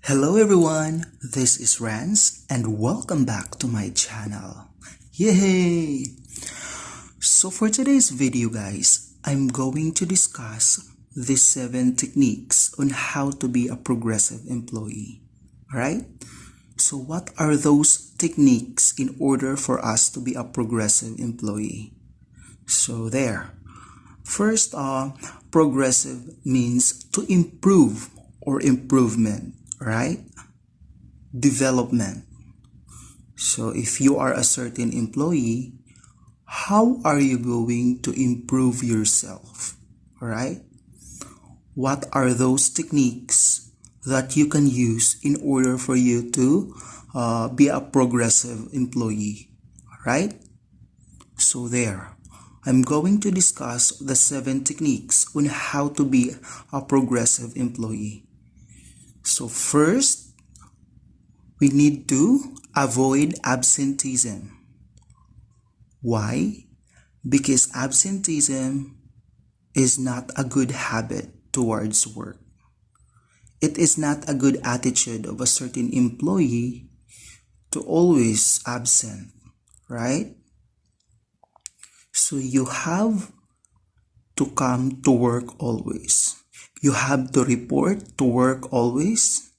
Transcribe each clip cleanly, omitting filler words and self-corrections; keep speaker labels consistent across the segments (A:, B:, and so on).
A: Hello everyone, this is Rance and welcome back to my channel. Yay! So for today's video guys, I'm going to discuss the 7 techniques on how to be a progressive employee. Alright? So what are those techniques in order for us to be a progressive employee? So there. First, progressive means to improve or improvement. Right? Development. So if you are a certain employee, how are you going to improve yourself? Right? What are those techniques that you can use in order for you to be a progressive employee? Right? So there. I'm going to discuss the 7 techniques on how to be a progressive employee. So first, we need to avoid absenteeism. Why? Because absenteeism is not a good habit towards work. It is not a good attitude of a certain employee to always absent, right? So you have to come to work always. You have to report to work always.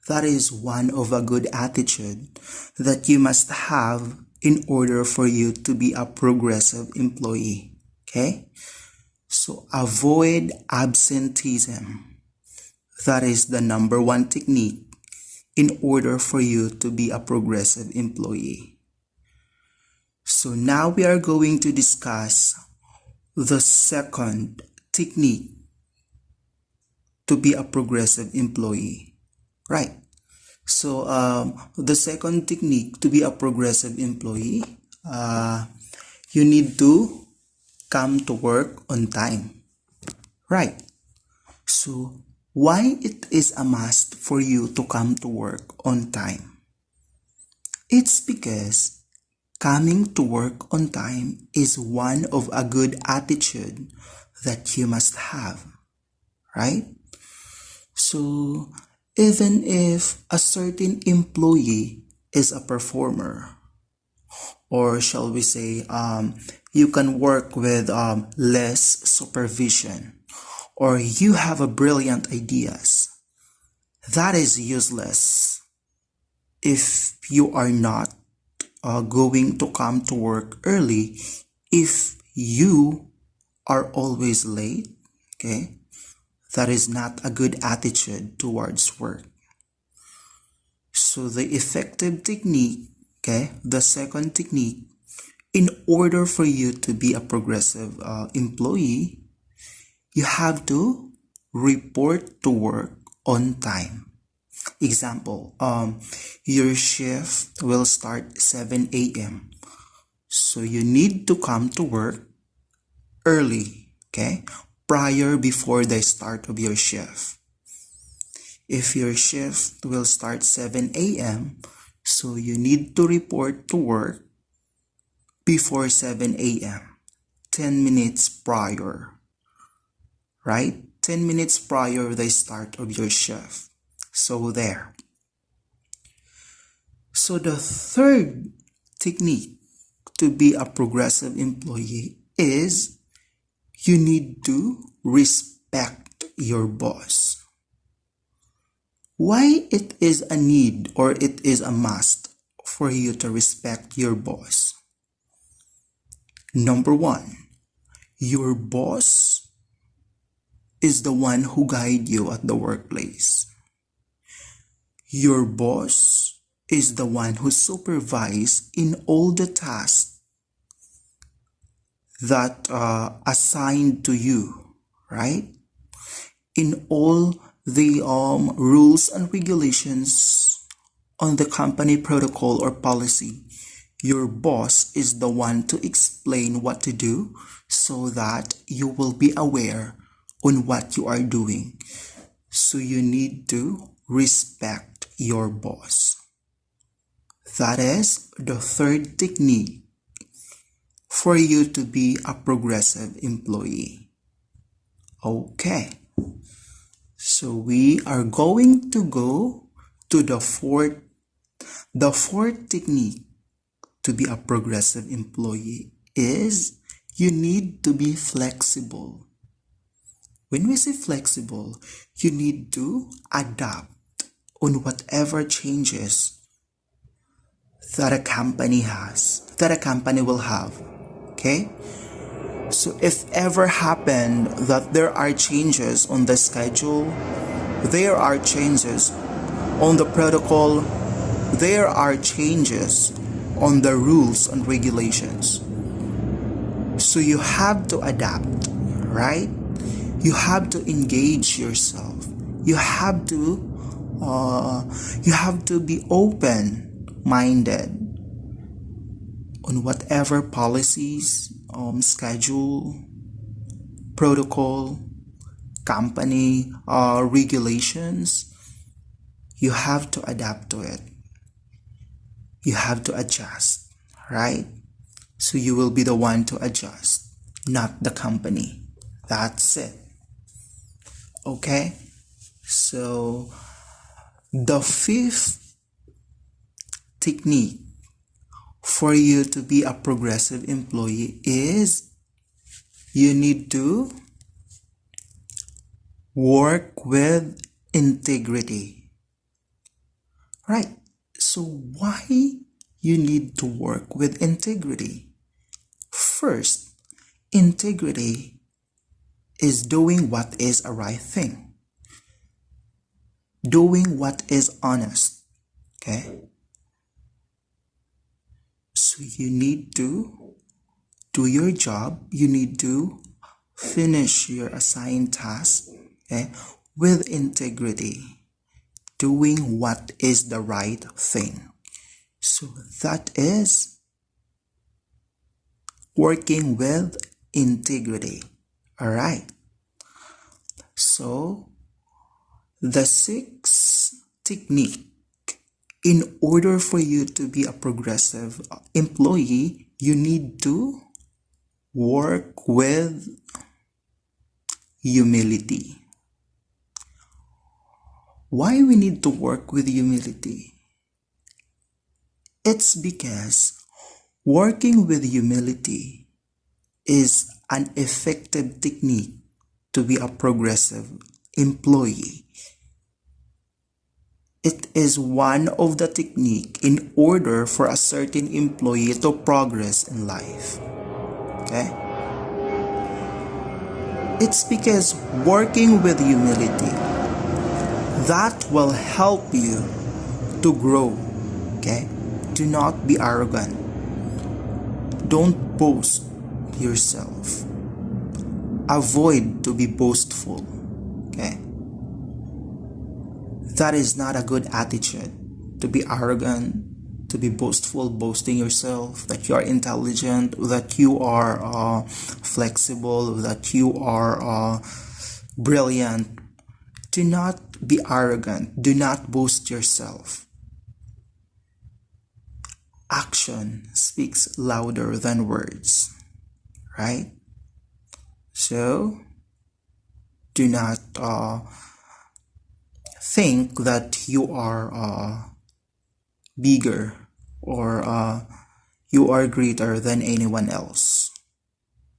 A: That is one of a good attitude that you must have in order for you to be a progressive employee. Okay? So avoid absenteeism. That is the number 1 technique in order for you to be a progressive employee. So now we are going to discuss the second technique to be a progressive employee. Right. So the second technique to be a progressive employee, you need to come to work on time. Right. So why it is a must for you to come to work on time? It's because coming to work on time is one of a good attitude that you must have. Right? So even if a certain employee is a performer, or shall we say, you can work with less supervision, or you have a brilliant ideas, that is useless if you are not going to come to work early. If you are always late, okay, that is not a good attitude towards work. So the effective technique, okay, the second technique, in order for you to be a progressive employee, you have to report to work on time. Example, your shift will start 7 a.m. So you need to come to work early, okay, before the start of your shift. If your shift will start 7 a.m., so you need to report to work before 7 a.m., 10 minutes prior, right? 10 minutes prior the start of your shift. So there. So the third technique to be a progressive employee is you need to respect your boss. Why it is a need or it is a must for you to respect your boss? Number 1, your boss is the one who guides you at the workplace. Your boss is the one who supervises in all the tasks that are assigned to you, right? In all the rules and regulations on the company protocol or policy, your boss is the one to explain what to do so that you will be aware on what you are doing. So you need to respect your boss. That is the third technique for you to be a progressive employee. Okay. So we are going to go to the fourth technique to be a progressive employee is you need to be flexible. When we say flexible, you need to adapt on whatever changes that a company will have. Okay? So if ever happen that there are changes on the schedule, there are changes on the protocol, there are changes on the rules and regulations. So you have to adapt, right? You have to engage yourself. You have to be open-minded on whatever policies, schedule, protocol, company regulations. You have to adapt to it. You have to adjust, right? So you will be the one to adjust, not the company. That's it. Okay? So the fifth technique for you to be a progressive employee is you need to work with integrity. Right? So why you need to work with integrity? First, integrity is doing what is a right thing. Doing what is honest. Okay? So you need to do your job. You need to finish your assigned task, okay, with integrity. Doing what is the right thing. So that is working with integrity. Alright. So the sixth technique, in order for you to be a progressive employee, you need to work with humility. Why we need to work with humility? It's because working with humility is an effective technique to be a progressive employee. It is one of the technique in order for a certain employee to progress in life. Okay? It's because working with humility, that will help you to grow. Okay? Do not be arrogant. Don't boast yourself. Avoid to be boastful. Okay? That is not a good attitude. To be arrogant, to be boastful, boasting yourself, that you are intelligent, that you are flexible, that you are brilliant. Do not be arrogant. Do not boast yourself. Action speaks louder than words, right? So, do not think that you are bigger or you are greater than anyone else.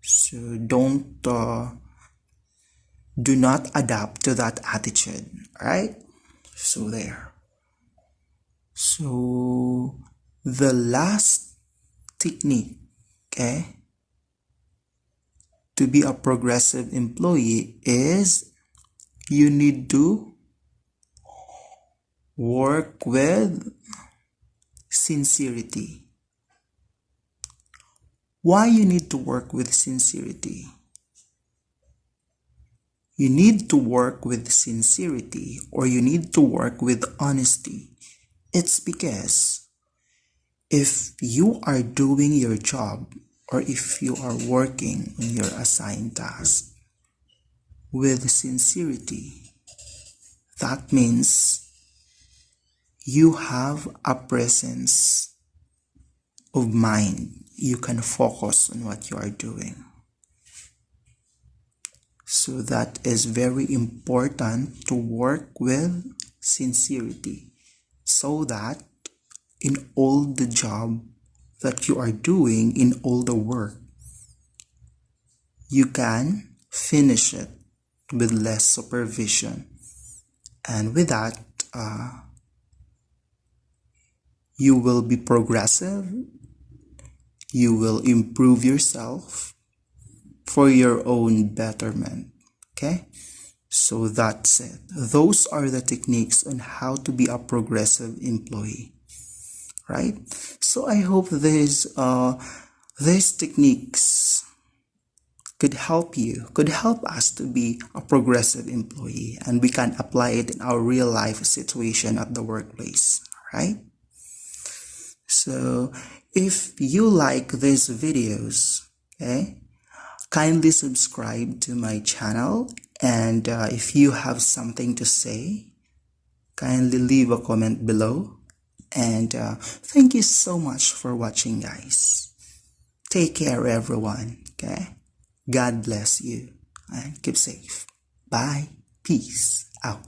A: So do not adapt to that attitude, right? So there. So the last technique, okay, to be a progressive employee is you need to work with sincerity. Why you need to work with sincerity? You need to work with sincerity, or you need to work with honesty. It's because if you are doing your job, or if you are working on your assigned task with sincerity, that means you have a presence of mind. You can focus on what you are doing. So that is very important to work with sincerity. so that in all the job that you are doing, in all the work, you can finish it with less supervision. And with that, you will be progressive, you will improve yourself for your own betterment. Okay? So that's it. Those are the techniques on how to be a progressive employee. Right? So I hope these techniques could help you, could help us to be a progressive employee, and we can apply it in our real life situation at the workplace. Right? So if you like these videos, okay, kindly subscribe to my channel, and if you have something to say, kindly leave a comment below. And thank you so much for watching, guys. Take care, everyone. Okay, God bless you and keep safe. Bye. Peace out.